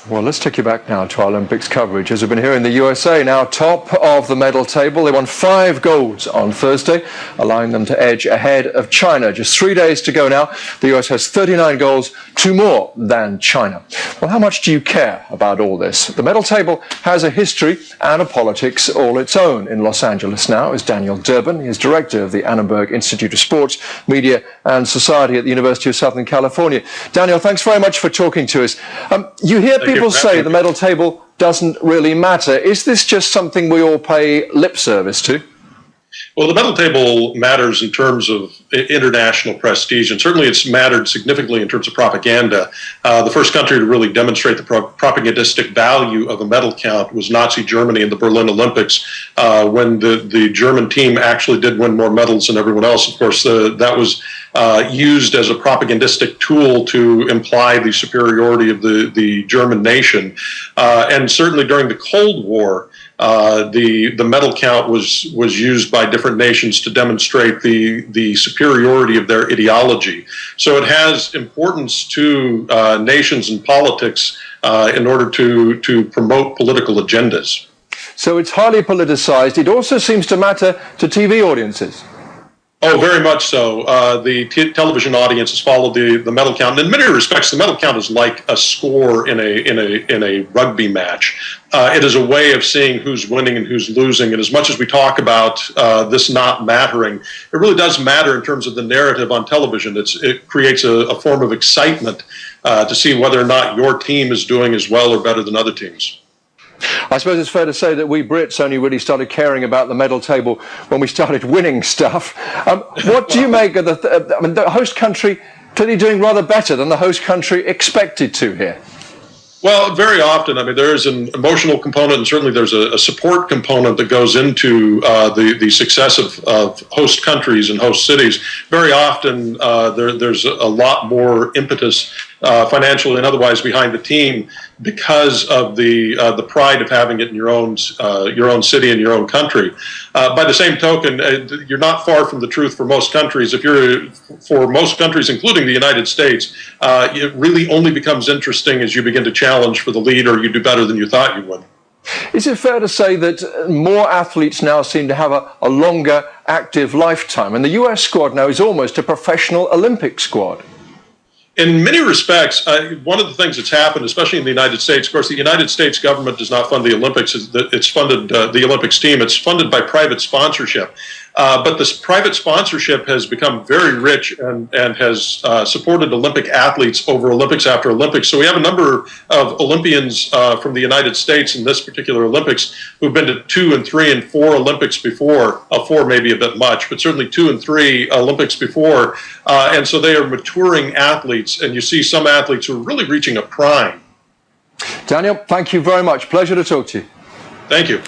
Well, let's take you back now to our Olympics coverage. As we've been hearing, the USA now top of the medal table. They won 5 golds on Thursday, allowing them to edge ahead of China. Just 3 days to go now. The US has 39 golds, 2 more than China. Well, how much do you care about all this? The medal table has a history and a politics all its own. In Los Angeles now is Daniel Durbin. He is director of the Annenberg Institute of Sports, Media and Society at the University of Southern California. Daniel, thanks very much for talking to us. You hear people say the medal table doesn't really matter. Is this just something we all pay lip service to? Well, the medal table matters in terms of international prestige, and certainly it's mattered significantly in terms of propaganda. The first country to really demonstrate the propagandistic value of a medal count was Nazi Germany in the Berlin Olympics, when the German team actually did win more medals than everyone else. Of course, that was used as a propagandistic tool to imply the superiority of the German nation. And certainly during the Cold War, the medal count was used by different nations to demonstrate the superiority of their ideology. So it has importance to nations and politics in order to promote political agendas. So it's highly politicized. It also seems to matter to TV audiences. Oh, very much so. The television audience has followed the medal count. And in many respects, the medal count is like a score in a rugby match. It is a way of seeing who's winning and who's losing. And as much as we talk about this not mattering, it really does matter in terms of the narrative on television. It creates a form of excitement to see whether or not your team is doing as well or better than other teams. I suppose it's fair to say that we Brits only really started caring about the medal table when we started winning stuff. What do you make of the host country clearly doing rather better than the host country expected to here? Well, very often, I mean, there is an emotional component, and certainly there's a support component that goes into the success of host countries and host cities. Very often, there's a lot more impetus, financially and otherwise, behind the team because of the pride of having it in your own city and your own country. By the same token, you're not far from the truth for most countries. For most countries, including the United States, it really only becomes interesting as you begin to challenge for the lead or you do better than you thought you would. Is it fair to say that more athletes now seem to have a longer active lifetime, and the US squad now is almost a professional Olympic squad? In many respects, one of the things that's happened, especially in the United States, of course, the United States government does not fund the Olympics. It's funded the Olympics team. It's funded by private sponsorship. But this private sponsorship has become very rich and has supported Olympic athletes over Olympics after Olympics. So we have a number of Olympians from the United States in this particular Olympics who've been to 2 and 3 and 4 Olympics before. 4 may be a bit much, but certainly 2 and 3 Olympics before. And so they are maturing athletes, and you see some athletes who are really reaching a prime. Daniel, thank you very much. Pleasure to talk to you. Thank you.